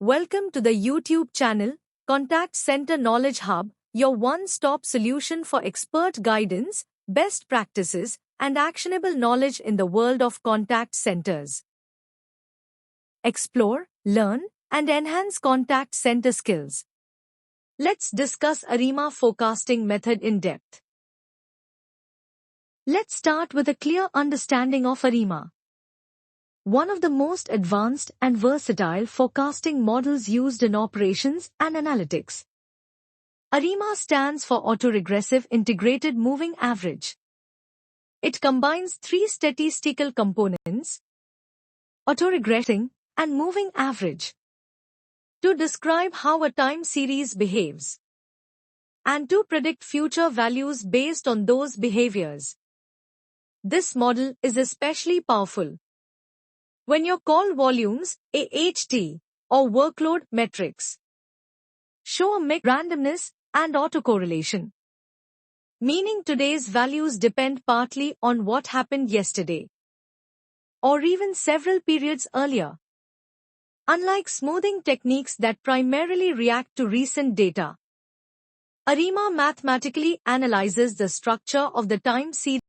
Welcome to the YouTube channel, Contact Center Knowledge Hub, your one-stop solution for expert guidance, best practices, and actionable knowledge in the world of contact centers. Explore, learn, and enhance contact center skills. Let's discuss ARIMA forecasting method in depth. Let's start with a clear understanding of ARIMA. One of the most advanced and versatile forecasting models used in operations and analytics. ARIMA stands for Autoregressive Integrated Moving Average. It combines three statistical components, autoregressing and moving average, to describe how a time series behaves and to predict future values based on those behaviors. This model is especially powerful when your call volumes, AHT, or workload metrics show a mix of randomness and autocorrelation, meaning today's values depend partly on what happened yesterday or even several periods earlier. Unlike smoothing techniques that primarily react to recent data, ARIMA mathematically analyzes the structure of the time series,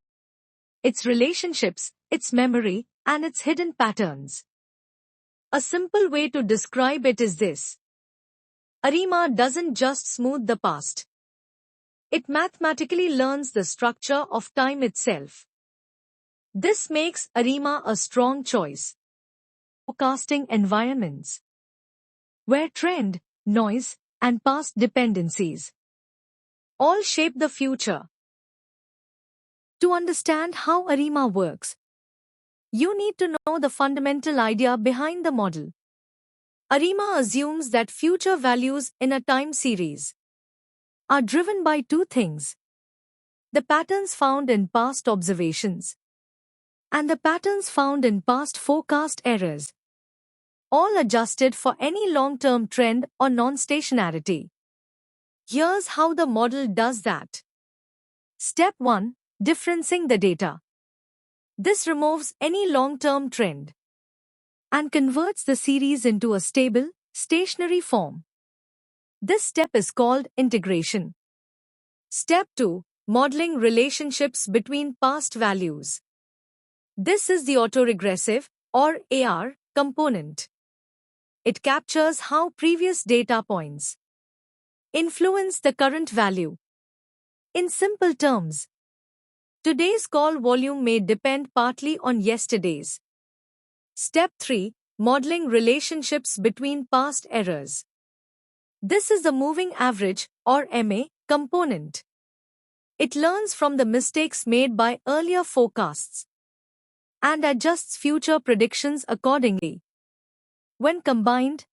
its relationships, its memory, and its hidden patterns. A simple way to describe it is this. ARIMA doesn't just smooth the past. It mathematically learns the structure of time itself. This makes ARIMA a strong choice for forecasting environments where trend, noise, and past dependencies all shape the future. To understand how ARIMA works, you need to know the fundamental idea behind the model. ARIMA assumes that future values in a time series are driven by two things: the patterns found in past observations and the patterns found in past forecast errors, all adjusted for any long-term trend or non-stationarity. Here's how the model does that. Step 1. Differencing the data. This removes any long-term trend and converts the series into a stable, stationary form. This step is called integration. Step 2. Modeling relationships between past values. This is the autoregressive, or AR, component. It captures how previous data points influence the current value. In simple terms, today's call volume may depend partly on yesterday's. Step 3. Modeling relationships between past errors. This is the moving average, or MA, component. It learns from the mistakes made by earlier forecasts and adjusts future predictions accordingly. When combined,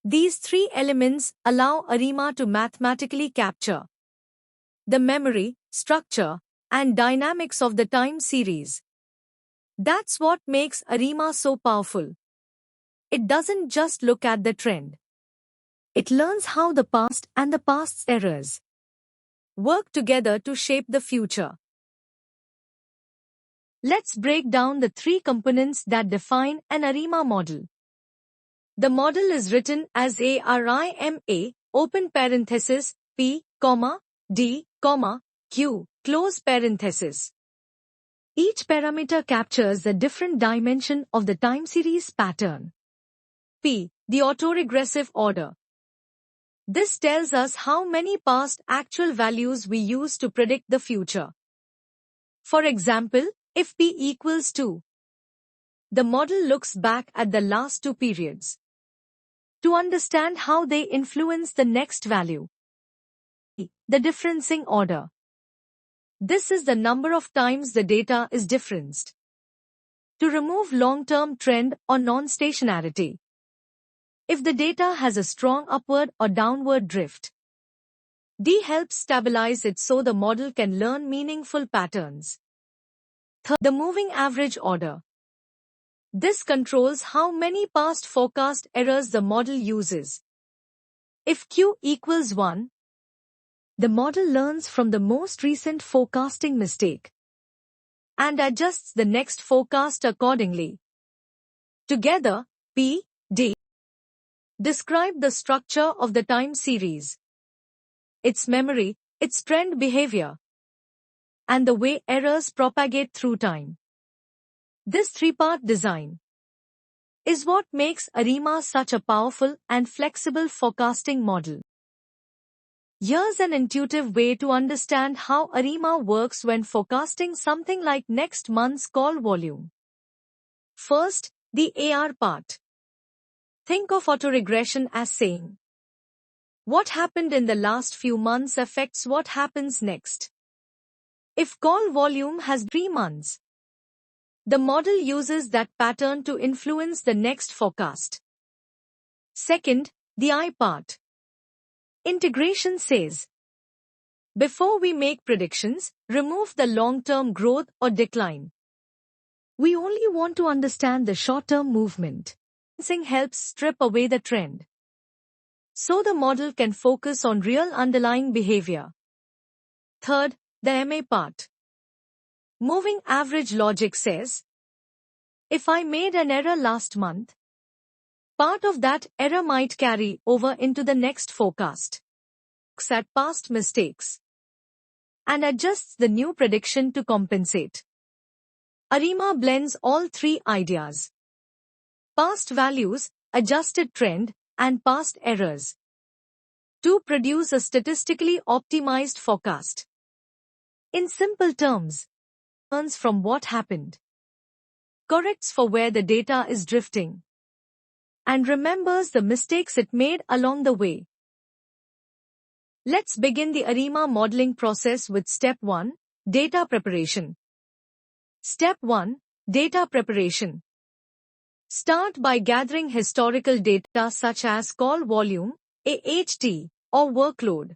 these three elements allow ARIMA to mathematically capture the memory, structure, and dynamics of the time series. That's what makes ARIMA so powerful. It doesn't just look at the trend. It learns how the past and the past's errors work together to shape the future. Let's break down the three components that define an ARIMA model. The model is written as ARIMA, open parenthesis, P, D, Q, close parenthesis. Each parameter captures a different dimension of the time series pattern. P, the autoregressive order. This tells us how many past actual values we use to predict the future. For example, if P equals 2, the model looks back at the last two periods to understand how they influence the next value. P, the differencing order. This is the number of times the data is differenced to remove long-term trend or non-stationarity. If the data has a strong upward or downward drift, D helps stabilize it so the model can learn meaningful patterns. Third, the moving average order. This controls how many past forecast errors the model uses. If Q equals 1, the model learns from the most recent forecasting mistake and adjusts the next forecast accordingly. Together, P, D, Describe the structure of the time series, its memory, its trend behavior, and the way errors propagate through time. This three-part design is what makes ARIMA such a powerful and flexible forecasting model. Here's an intuitive way to understand how ARIMA works when forecasting something like next month's call volume. First, the AR part. Think of autoregression as saying, what happened in the last few months affects what happens next. If call volume has 3 months, the model uses that pattern to influence the next forecast. Second, the I part. Integration says, before we make predictions, remove the long-term growth or decline. We only want to understand the short-term movement. Balancing helps strip away the trend, so the model can focus on real underlying behavior. Third, the MA part. Moving average logic says, if I made an error last month, part of that error might carry over into the next forecast. Looks at past mistakes and adjusts the new prediction to compensate. ARIMA blends all three ideas: past values, adjusted trend, and past errors to produce a statistically optimized forecast. In simple terms, learns from what happened, corrects for where the data is drifting, and remembers the mistakes it made along the way. Let's begin the ARIMA modeling process with Step 1, Data Preparation. Step 1, Data Preparation. Start by gathering historical data such as call volume, AHT, or workload.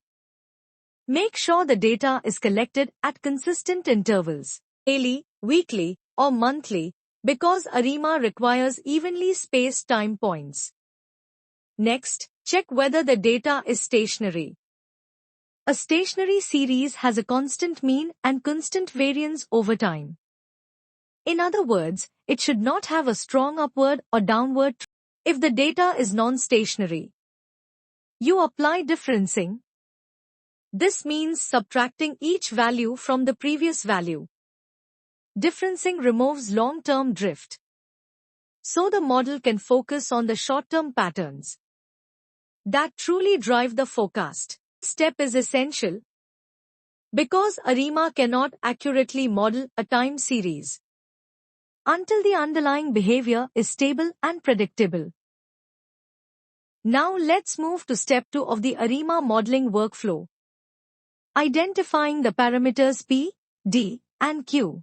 Make sure the data is collected at consistent intervals, daily, weekly, or monthly, because ARIMA requires evenly spaced time points. Next, check whether the data is stationary. A stationary series has a constant mean and constant variance over time. In other words, it should not have a strong upward or downward trend. If the data is non-stationary, you apply differencing. This means subtracting each value from the previous value. Differencing removes long-term drift, so the model can focus on the short-term patterns that truly drive the forecast. This step is essential because ARIMA cannot accurately model a time series until the underlying behavior is stable and predictable. Now let's move to Step 2 of the ARIMA modeling workflow: identifying the parameters P, D, and Q.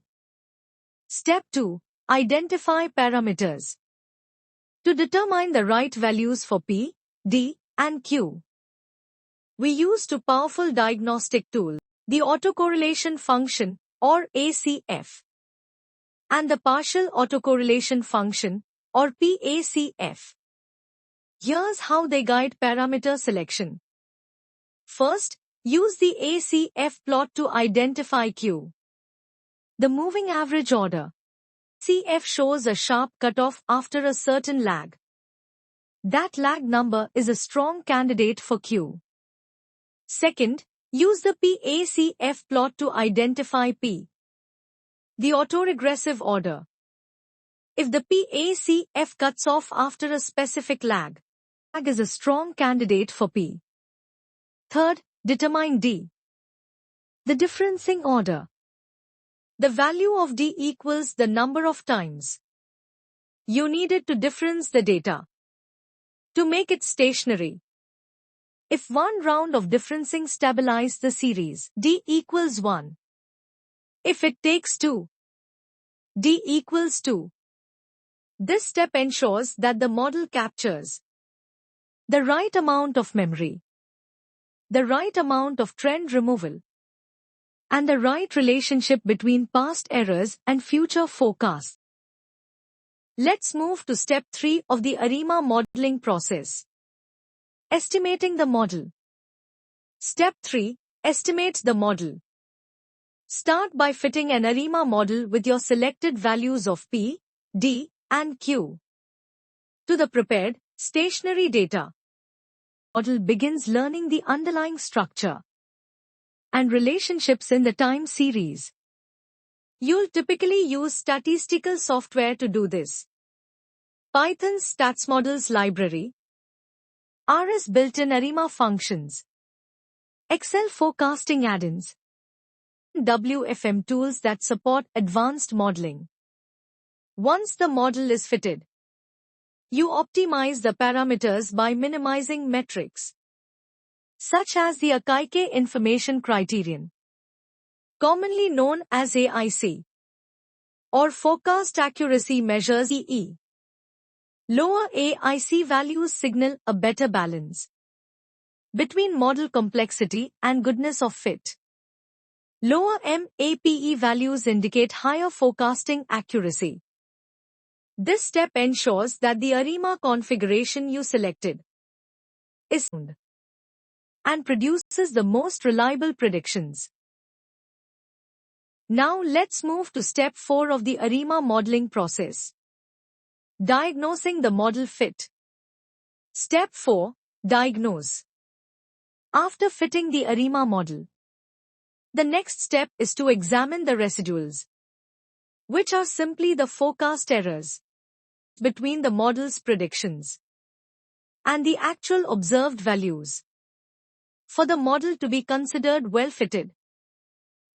Step 2. Identify parameters. To determine the right values for P, D, and Q, we use two powerful diagnostic tools: the autocorrelation function, or ACF, and the partial autocorrelation function, or PACF. Here's how they guide parameter selection. First, use the ACF plot to identify Q. The moving average order. CF shows a sharp cutoff after a certain lag. That lag number is a strong candidate for Q. Second, use the PACF plot to identify P, the autoregressive order. If the PACF cuts off after a specific lag is a strong candidate for P. Third, determine D, the differencing order. The value of D equals the number of times you needed to difference the data to make it stationary. If one round of differencing stabilizes the series, D equals 1. If it takes 2, D equals 2. This step ensures that the model captures the right amount of memory, the right amount of trend removal, and the right relationship between past errors and future forecasts. Let's move to Step 3 of the ARIMA modeling process: estimating the model. Step 3. Estimate the model. Start by fitting an ARIMA model with your selected values of P, D, and Q to the prepared Stationary data. Model begins learning the underlying structure and relationships in the time series. You'll typically use statistical software to do this. Python's StatsModels library, RS built-in ARIMA functions, Excel forecasting add-ins, WFM tools that support advanced modeling. Once the model is fitted, you optimize the parameters by minimizing metrics, such as the Akaike Information Criterion, commonly known as AIC, or Forecast Accuracy Measures EE. Lower AIC values signal a better balance between model complexity and goodness of fit. Lower MAPE values indicate higher forecasting accuracy. This step ensures that the ARIMA configuration you selected is sound and produces the most reliable predictions. Now let's move to step 4 of the ARIMA modeling process. Diagnosing the model fit. Step 4. Diagnose. After fitting the ARIMA model, the next step is to examine the residuals, which are simply the forecast errors between the model's predictions and the actual observed values. For the model to be considered well-fitted,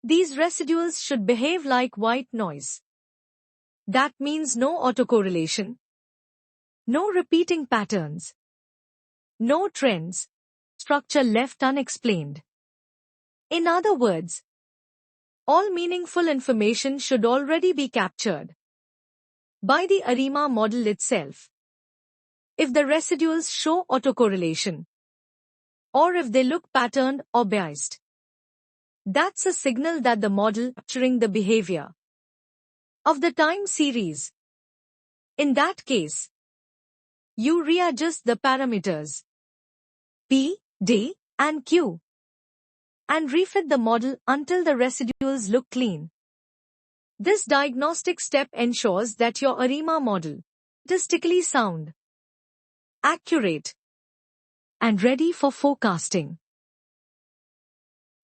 these residuals should behave like white noise. That means no autocorrelation, no repeating patterns, no trends, structure left unexplained. In other words, all meaningful information should already be captured by the ARIMA model itself. If the residuals show autocorrelation, or if they look patterned or biased, that's a signal that the model is capturing the behavior of the time series. In that case, you readjust the parameters P, D, and Q and refit the model until the residuals look clean. This diagnostic step ensures that your ARIMA model is statistically sound, accurate, and ready for forecasting.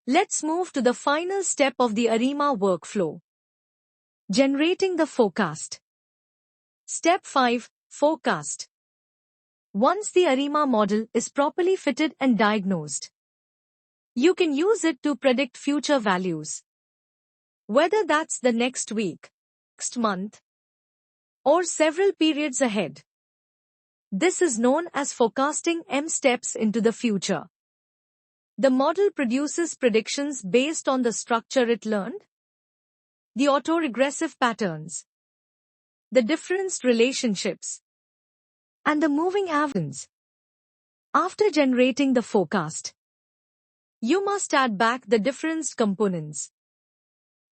Let's move to the final step of the ARIMA workflow. Generating the forecast. Step 5. Forecast. Once the ARIMA model is properly fitted and diagnosed, you can use it to predict future values. Whether that's the next week, next month, or several periods ahead. This is known as forecasting steps into the future. The model produces predictions based on the structure it learned, the autoregressive patterns, the difference relationships, and the moving averages. After generating the forecast, you must add back the difference components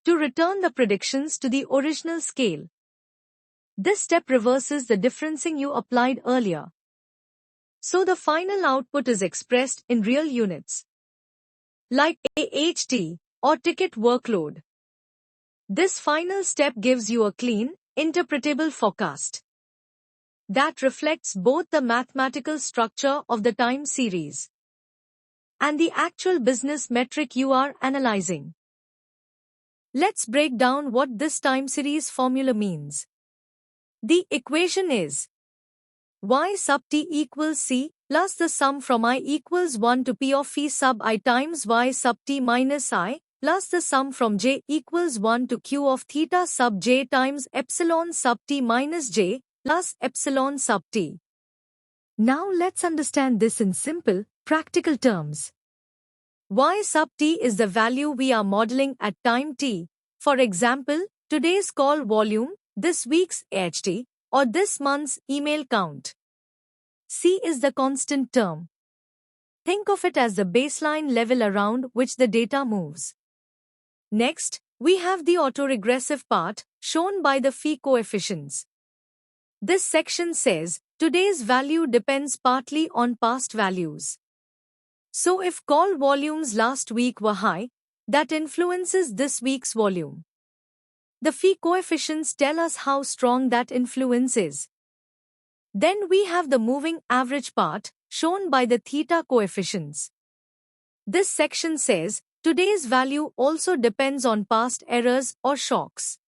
to return the predictions to the original scale. This step reverses the differencing you applied earlier, so the final output is expressed in real units, like AHT or ticket workload. This final step gives you a clean, interpretable forecast that reflects both the mathematical structure of the time series and the actual business metric you are analyzing. Let's break down what this time series formula means. The equation is y sub t equals c plus the sum from I equals 1 to p of phi sub I times y sub t minus I plus the sum from j equals 1 to q of theta sub j times epsilon sub t minus j plus epsilon sub t. Now let's understand this in simple, practical terms. Y sub t is the value we are modeling at time t. For example, today's call volume, this week's AHT, or this month's email count. C is the constant term. Think of it as the baseline level around which the data moves. Next, we have the autoregressive part, shown by the phi coefficients. This section says, today's value depends partly on past values. So if call volumes last week were high, that influences this week's volume. The phi coefficients tell us how strong that influence is. Then we have the moving average part, shown by the theta coefficients. This section says, today's value also depends on past errors or shocks.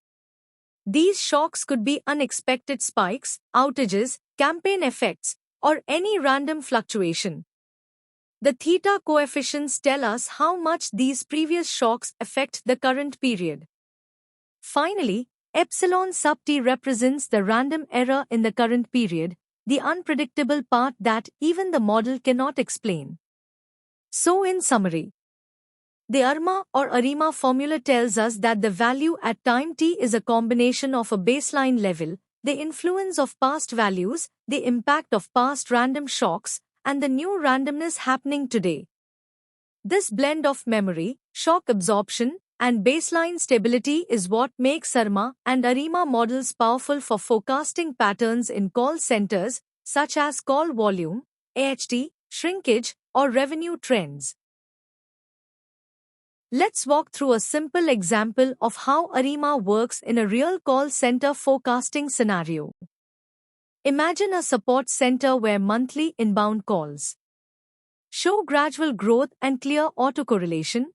These shocks could be unexpected spikes, outages, campaign effects, or any random fluctuation. The theta coefficients tell us how much these previous shocks affect the current period. Finally, epsilon sub t represents the random error in the current period, the unpredictable part that even the model cannot explain. So in summary, the ARMA or ARIMA formula tells us that the value at time t is a combination of a baseline level, the influence of past values, the impact of past random shocks, and the new randomness happening today. This blend of memory, shock absorption, and baseline stability is what makes ARMA and ARIMA models powerful for forecasting patterns in call centers, such as call volume, AHT, shrinkage, or revenue trends. Let's walk through a simple example of how ARIMA works in a real call center forecasting scenario. Imagine a support center where monthly inbound calls show gradual growth and clear autocorrelation,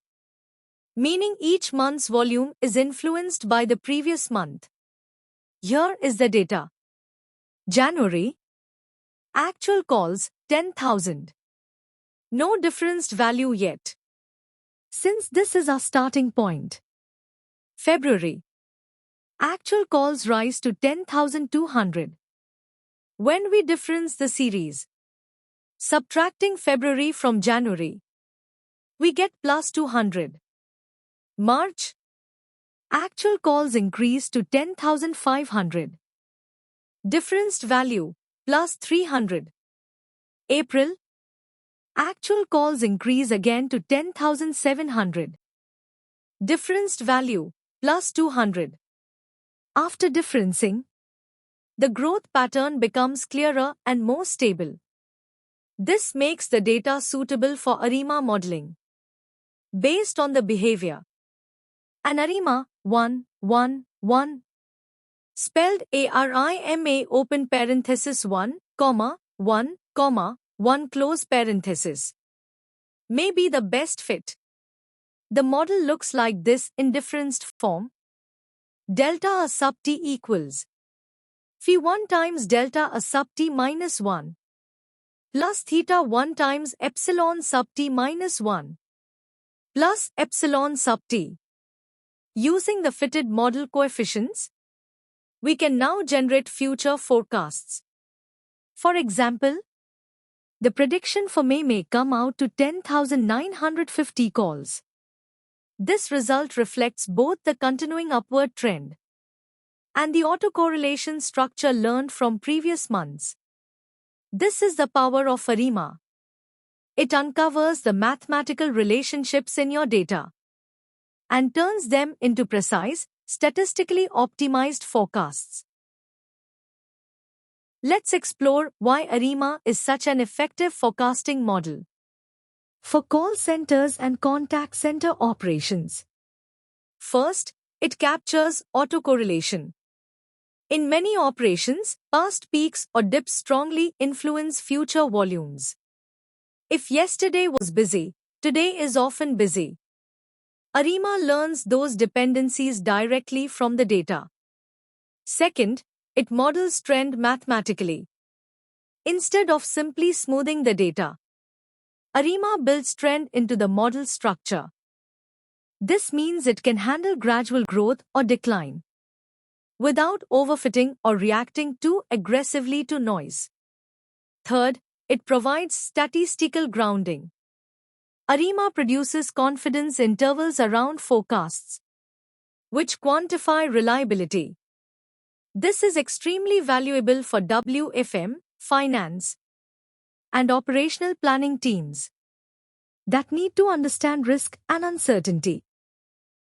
meaning each month's volume is influenced by the previous month. Here is the data. January. Actual calls, 10,000. No differenced value yet, since this is our starting point. February. Actual calls rise to 10,200. When we difference the series, subtracting February from January, we get plus 200. March. Actual calls increase to 10,500. Differenced value, plus 300. April. Actual calls increase again to 10,700. Differenced value, plus 200. After differencing, the growth pattern becomes clearer and more stable. This makes the data suitable for ARIMA modeling. Based on the behavior. An ARIMA 1, 1, 1, spelled ARIMA open parenthesis 1, 1, 1 close parenthesis, may be the best fit. The model looks like this in differenced form. Delta A sub t equals phi 1 times delta A sub t minus 1 plus theta 1 times epsilon sub t minus 1 plus epsilon sub t. Using the fitted model coefficients, we can now generate future forecasts. For example, the prediction for May come out to 10,950 calls. This result reflects both the continuing upward trend and the autocorrelation structure learned from previous months. This is the power of ARIMA. It uncovers the mathematical relationships in your data and turns them into precise, statistically optimized forecasts. Let's explore why ARIMA is such an effective forecasting model for call centers and contact center operations. First, it captures autocorrelation. In many operations, past peaks or dips strongly influence future volumes. If yesterday was busy, today is often busy. ARIMA learns those dependencies directly from the data. Second, it models trend mathematically. Instead of simply smoothing the data, ARIMA builds trend into the model structure. This means it can handle gradual growth or decline without overfitting or reacting too aggressively to noise. Third, it provides statistical grounding. ARIMA produces confidence intervals around forecasts, which quantify reliability. This is extremely valuable for WFM, finance, and operational planning teams that need to understand risk and uncertainty.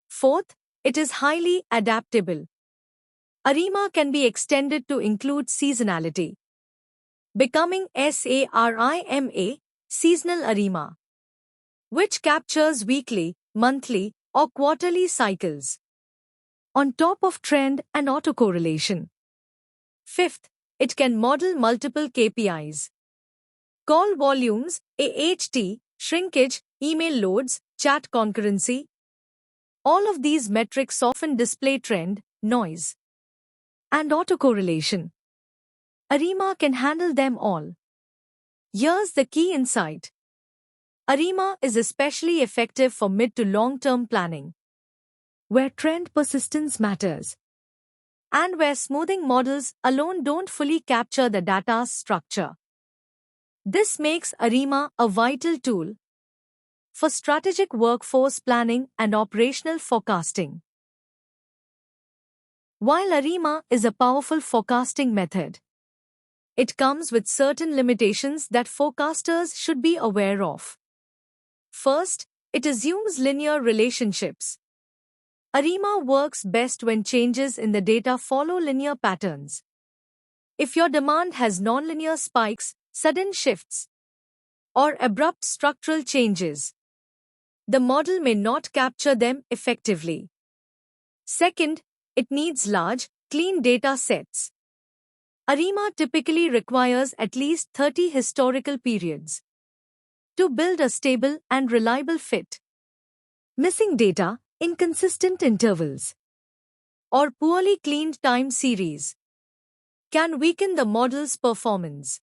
Fourth, it is highly adaptable. ARIMA can be extended to include seasonality, becoming SARIMA, seasonal ARIMA, which captures weekly, monthly, or quarterly cycles on top of trend and autocorrelation. Fifth, it can model multiple KPIs. Call volumes, AHT, shrinkage, email loads, chat concurrency. All of these metrics often display trend, noise, and autocorrelation. ARIMA can handle them all. Here's the key insight. ARIMA is especially effective for mid to long-term planning, where trend persistence matters, and where smoothing models alone don't fully capture the data's structure. This makes ARIMA a vital tool for strategic workforce planning and operational forecasting. While ARIMA is a powerful forecasting method, it comes with certain limitations that forecasters should be aware of. First, it assumes linear relationships. ARIMA works best when changes in the data follow linear patterns. If your demand has nonlinear spikes, sudden shifts, or abrupt structural changes, the model may not capture them effectively. Second, it needs large, clean data sets. ARIMA typically requires at least 30 historical periods to build a stable and reliable fit. Missing data, inconsistent intervals, or poorly cleaned time series can weaken the model's performance.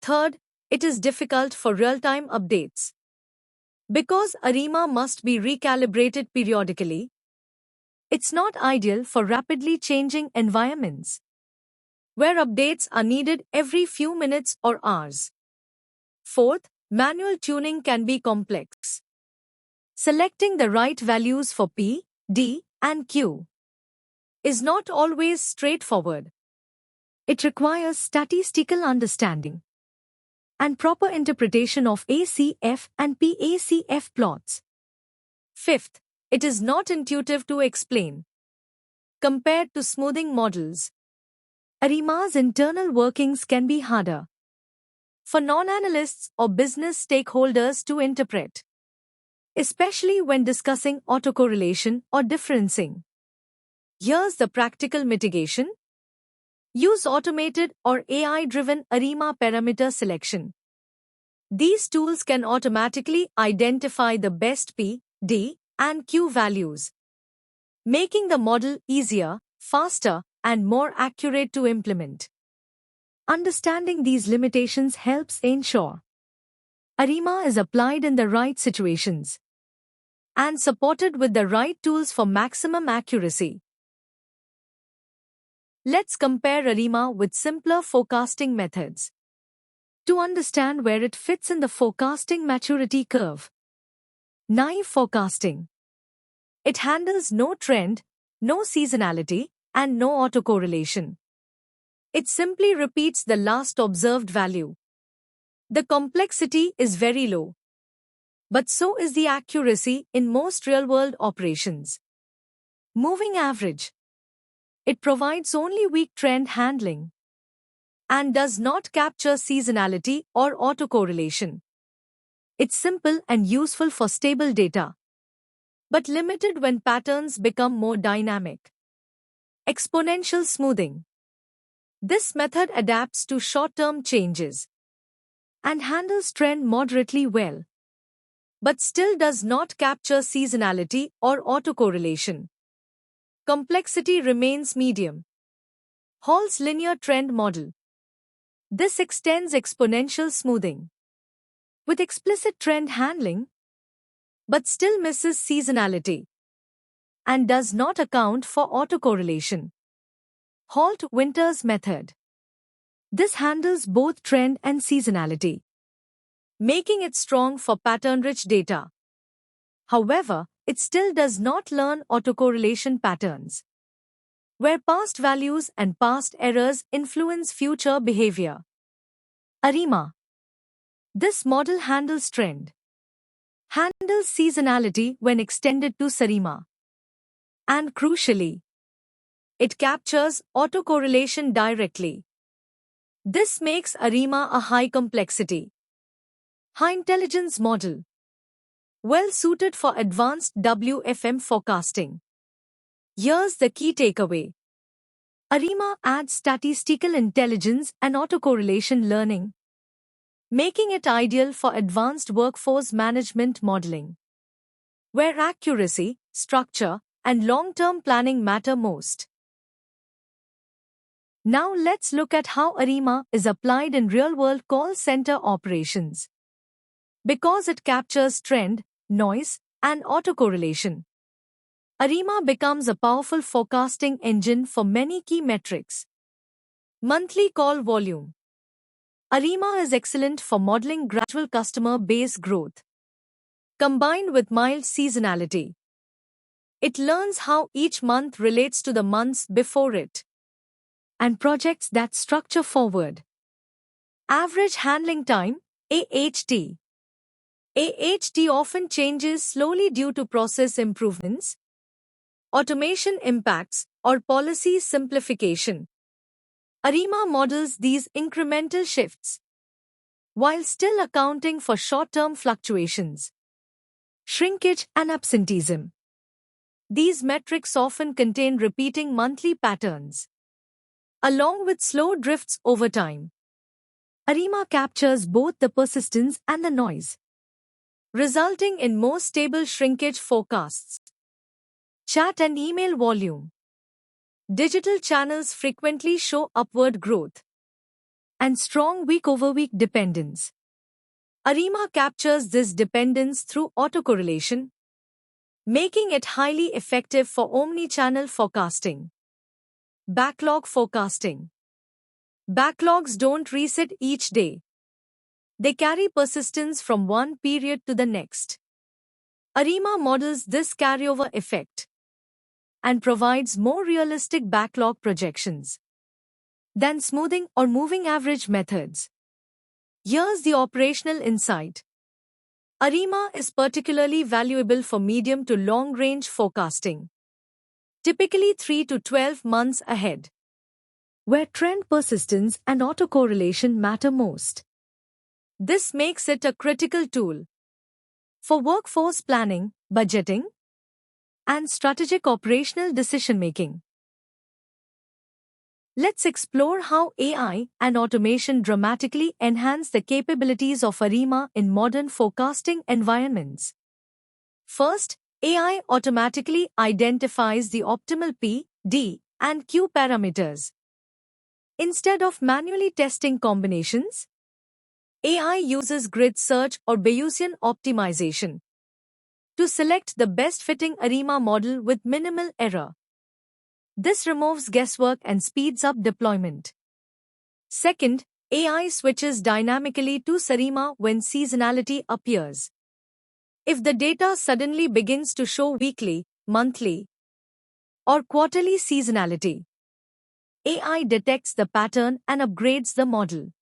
Third, it is difficult for real-time updates. Because ARIMA must be recalibrated periodically, it's not ideal for rapidly changing environments, where updates are needed every few minutes or hours. Fourth, manual tuning can be complex. Selecting the right values for P, D, and Q is not always straightforward. It requires statistical understanding and proper interpretation of ACF and PACF plots. Fifth, it is not intuitive to explain. Compared to smoothing models, ARIMA's internal workings can be harder for non-analysts or business stakeholders to interpret, especially when discussing autocorrelation or differencing. Here's the practical mitigation. Use automated or AI-driven ARIMA parameter selection. These tools can automatically identify the best P, D, and Q values, making the model easier, faster, and more accurate to implement. Understanding these limitations helps ensure ARIMA is applied in the right situations and supported with the right tools for maximum accuracy. Let's compare ARIMA with simpler forecasting methods to understand where it fits in the forecasting maturity curve. Naive forecasting. It handles no trend, no seasonality, and no autocorrelation. It simply repeats the last observed value. The complexity is very low, but so is the accuracy in most real-world operations. Moving average. It provides only weak trend handling and does not capture seasonality or autocorrelation. It's simple and useful for stable data, but limited when patterns become more dynamic. Exponential smoothing. This method adapts to short-term changes and handles trend moderately well, but still does not capture seasonality or autocorrelation. Complexity remains medium. Hall's linear trend model. This extends exponential smoothing with explicit trend handling, but still misses seasonality and does not account for autocorrelation. Holt-Winters method. This handles both trend and seasonality, making it strong for pattern-rich data. However, it still does not learn autocorrelation patterns, where past values and past errors influence future behavior. ARIMA. This model handles trend, handles seasonality when extended to SARIMA, and crucially, it captures autocorrelation directly. This makes ARIMA a high-complexity, high-intelligence model, well-suited for advanced WFM forecasting. Here's the key takeaway. ARIMA adds statistical intelligence and autocorrelation learning, making it ideal for advanced workforce management modeling, where accuracy, structure, and long-term planning matter most. Now let's look at how ARIMA is applied in real-world call center operations. Because it captures trend, noise, and autocorrelation, ARIMA becomes a powerful forecasting engine for many key metrics. Monthly call volume. ARIMA is excellent for modeling gradual customer base growth, combined with mild seasonality. It learns how each month relates to the months before it and projects that structure forward. Average handling time, AHT. AHT often changes slowly due to process improvements, automation impacts, or policy simplification. ARIMA models these incremental shifts while still accounting for short-term fluctuations, shrinkage, and absenteeism. These metrics often contain repeating monthly patterns, along with slow drifts over time. ARIMA captures both the persistence and the noise, resulting in more stable shrinkage forecasts. Chat and email volume. Digital channels frequently show upward growth and strong week-over-week dependence. ARIMA captures this dependence through autocorrelation, making it highly effective for omni-channel forecasting. Backlog forecasting. Backlogs don't reset each day. They carry persistence from one period to the next. ARIMA models this carryover effect and provides more realistic backlog projections than smoothing or moving average methods. Here's the operational insight. ARIMA is particularly valuable for medium to long-range forecasting, typically 3 to 12 months ahead, where trend persistence and autocorrelation matter most. This makes it a critical tool for workforce planning, budgeting, and strategic operational decision-making. Let's explore how AI and automation dramatically enhance the capabilities of ARIMA in modern forecasting environments. First, AI automatically identifies the optimal P, D, and Q parameters. Instead of manually testing combinations, AI uses grid search or Bayesian optimization to select the best-fitting ARIMA model with minimal error. This removes guesswork and speeds up deployment. Second, AI switches dynamically to ARIMA when seasonality appears. If the data suddenly begins to show weekly, monthly, or quarterly seasonality, AI detects the pattern and upgrades the model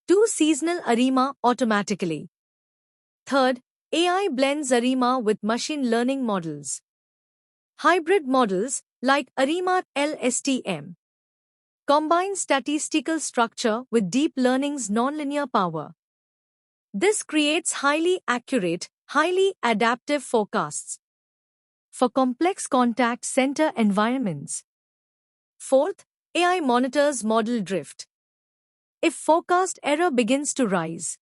to seasonal ARIMA automatically. Third, AI blends ARIMA with machine learning models. Hybrid models, like ARIMA LSTM, combine statistical structure with deep learning's nonlinear power. This creates highly accurate, highly adaptive forecasts for complex contact center environments. Fourth, AI monitors model drift. If forecast error begins to rise,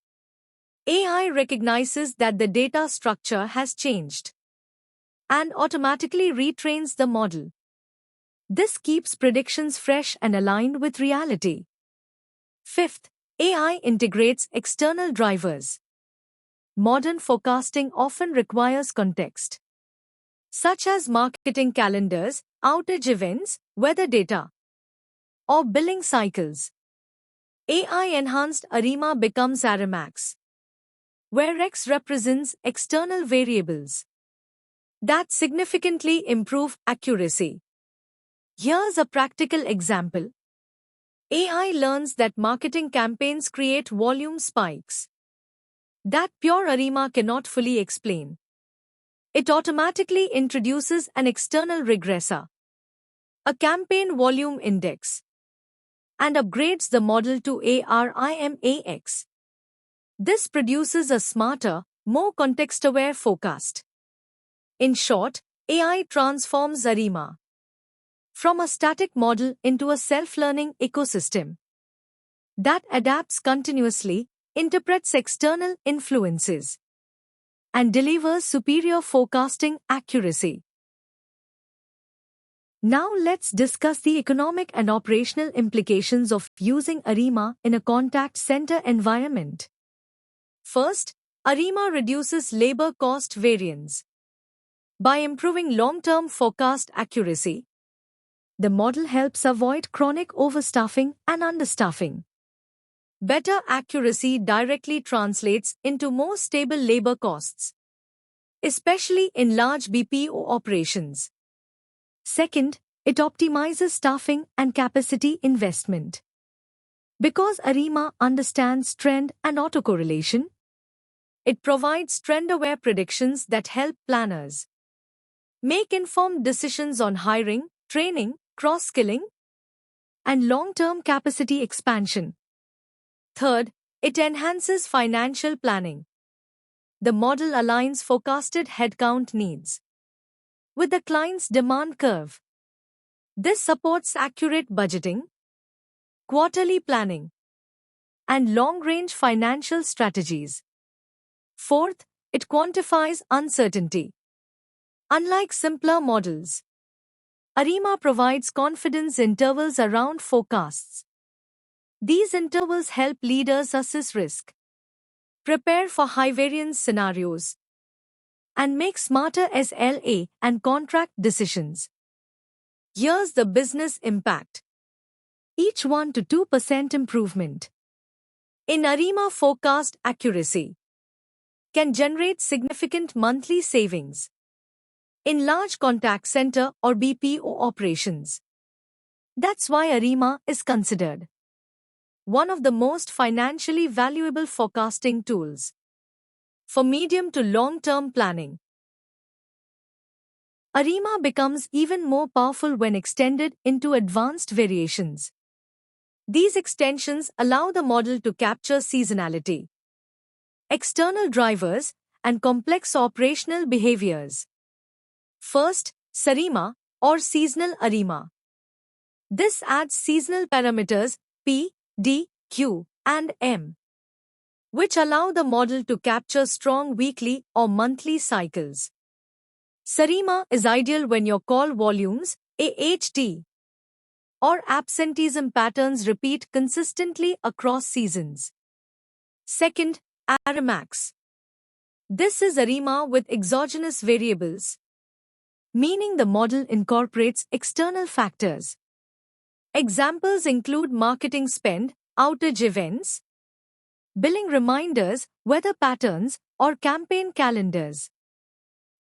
AI recognizes that the data structure has changed and automatically retrains the model. This keeps predictions fresh and aligned with reality. Fifth, AI integrates external drivers. Modern forecasting often requires context, such as marketing calendars, outage events, weather data, or billing cycles. AI-enhanced ARIMA becomes Arimax, where X represents external variables that significantly improve accuracy. Here's a practical example. AI learns that marketing campaigns create volume spikes that pure ARIMA cannot fully explain. It automatically introduces an external regressor, a campaign volume index, and upgrades the model to ARIMAX. This produces a smarter, more context-aware forecast. In short, AI transforms ARIMA from a static model into a self-learning ecosystem that adapts continuously, interprets external influences, and delivers superior forecasting accuracy. Now let's discuss the economic and operational implications of using ARIMA in a contact center environment. First, ARIMA reduces labor cost variance. By improving long-term forecast accuracy, the model helps avoid chronic overstaffing and understaffing. Better accuracy directly translates into more stable labor costs, especially in large BPO operations. Second, it optimizes staffing and capacity investment. Because ARIMA understands trend and autocorrelation, it provides trend-aware predictions that help planners make informed decisions on hiring, training, cross-skilling, and long-term capacity expansion. Third, it enhances financial planning. The model aligns forecasted headcount needs with the client's demand curve. This supports accurate budgeting, quarterly planning, and long-range financial strategies. Fourth, it quantifies uncertainty. Unlike simpler models, ARIMA provides confidence intervals around forecasts. These intervals help leaders assess risk, prepare for high-variance scenarios, and make smarter SLA and contract decisions. Here's the business impact. Each 1 to 2% improvement in ARIMA forecast accuracy can generate significant monthly savings in large contact center or BPO operations. That's why ARIMA is considered one of the most financially valuable forecasting tools for medium to long-term planning. ARIMA becomes even more powerful when extended into advanced variations. These extensions allow the model to capture seasonality, external drivers, and complex operational behaviors. First, SARIMA or seasonal ARIMA. This adds seasonal parameters P, D, Q, and M, which allow the model to capture strong weekly or monthly cycles. SARIMA is ideal when your call volumes, AHT, or absenteeism patterns repeat consistently across seasons. Second, ARIMAX. This is ARIMA with exogenous variables, meaning the model incorporates external factors. Examples include marketing spend, outage events, billing reminders, weather patterns, or campaign calendars.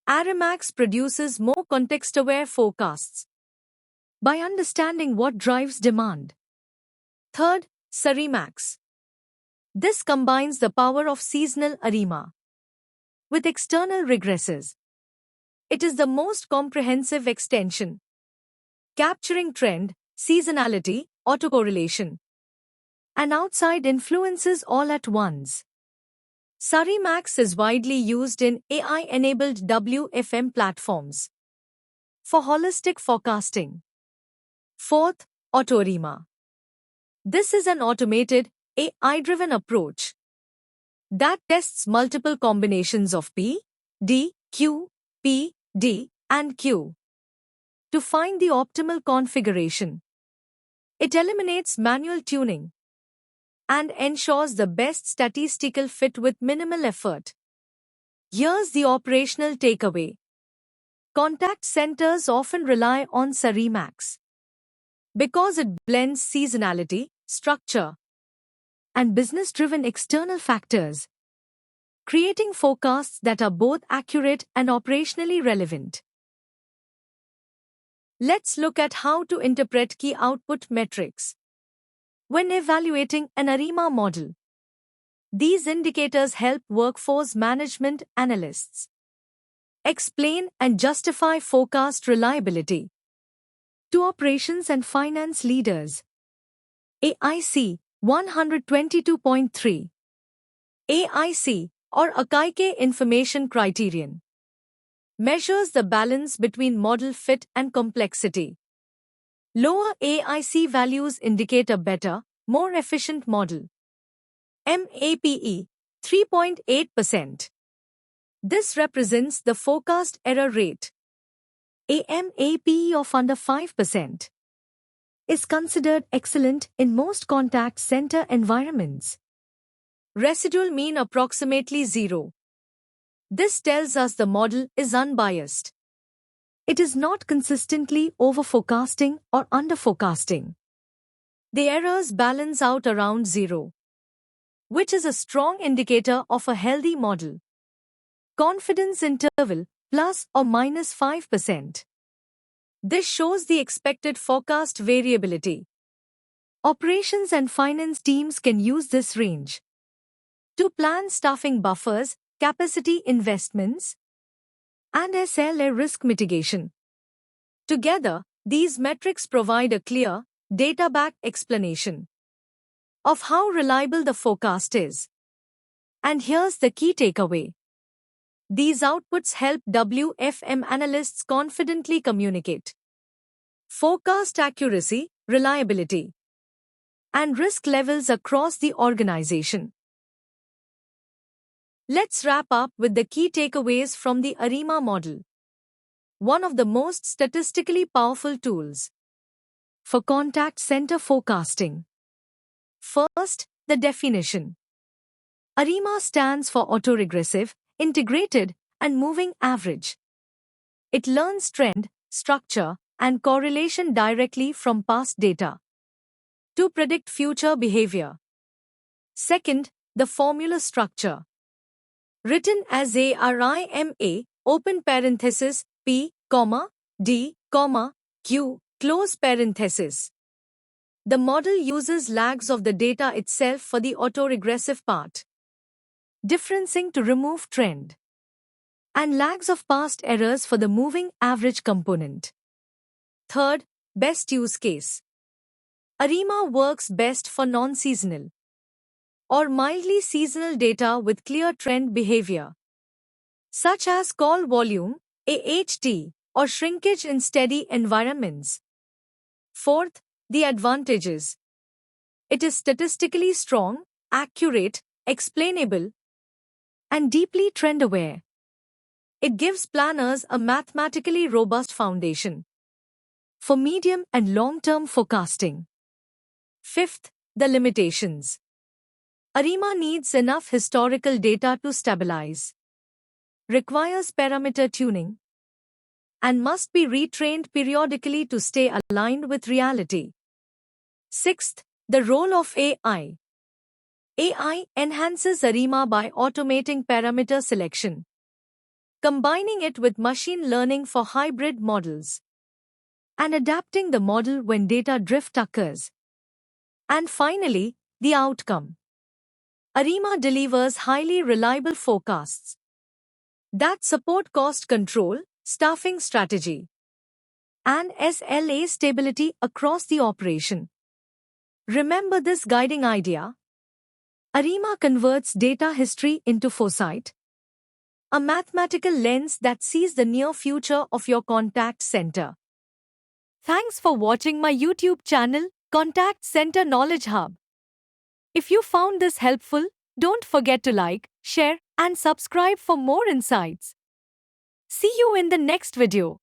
ARIMAX produces more context-aware forecasts by understanding what drives demand. Third, SARIMAX. This combines the power of seasonal ARIMA with external regressors. It is the most comprehensive extension, capturing trend, seasonality, autocorrelation, and outside influences all at once. SARIMAX is widely used in AI-enabled WFM platforms for holistic forecasting. Fourth, AutoARIMA. This is an automated, AI-driven approach that tests multiple combinations of P, D, Q, P, D, and Q to find the optimal configuration. It eliminates manual tuning and ensures the best statistical fit with minimal effort. Here's the operational takeaway. Contact centers often rely on SARIMAX because it blends seasonality, structure, and business-driven external factors, creating forecasts that are both accurate and operationally relevant. Let's look at how to interpret key output metrics when evaluating an ARIMA model. These indicators help workforce management analysts explain and justify forecast reliability to operations and finance leaders. AIC 122.3 AIC or Akaike Information Criterion measures the balance between model fit and complexity. Lower AIC values indicate a better, more efficient model. MAPE 3.8%. This represents the forecast error rate. A MAPE of under 5% is considered excellent in most contact center environments. Residual mean approximately 0. This tells us the model is unbiased. It is not consistently over-forecasting or under-forecasting. The errors balance out around 0, which is a strong indicator of a healthy model. Confidence interval plus or minus 5%. This shows the expected forecast variability. Operations and finance teams can use this range to plan staffing buffers, capacity investments, and SLA risk mitigation. Together, these metrics provide a clear, data-backed explanation of how reliable the forecast is. And here's the key takeaway. These outputs help WFM analysts confidently communicate forecast accuracy, reliability, and risk levels across the organization. Let's wrap up with the key takeaways from the ARIMA model, one of the most statistically powerful tools for contact center forecasting. First, the definition. ARIMA stands for autoregressive, integrated, and moving average. It learns trend, structure, and correlation directly from past data to predict future behavior. Second, the formula structure. Written as ARIMA, open parenthesis, P, D, Q, close parenthesis. The model uses lags of the data itself for the autoregressive part, differencing to remove trend, and lags of past errors for the moving average component. Third, best use case. ARIMA works best for non-seasonal or mildly seasonal data with clear trend behavior, such as call volume, AHT, or shrinkage in steady environments. Fourth, the advantages. It is statistically strong, accurate, explainable, and deeply trend-aware. It gives planners a mathematically robust foundation for medium and long-term forecasting. Fifth, the limitations. ARIMA needs enough historical data to stabilize, requires parameter tuning, and must be retrained periodically to stay aligned with reality. Sixth, the role of AI. AI enhances ARIMA by automating parameter selection, combining it with machine learning for hybrid models, and adapting the model when data drift occurs. And finally, the outcome. ARIMA delivers highly reliable forecasts that support cost control, staffing strategy, and SLA stability across the operation. Remember this guiding idea? ARIMA converts data history into foresight, a mathematical lens that sees the near future of your contact center. Thanks for watching my YouTube channel, Contact Center Knowledge Hub. If you found this helpful, don't forget to like, share, and subscribe for more insights. See you in the next video.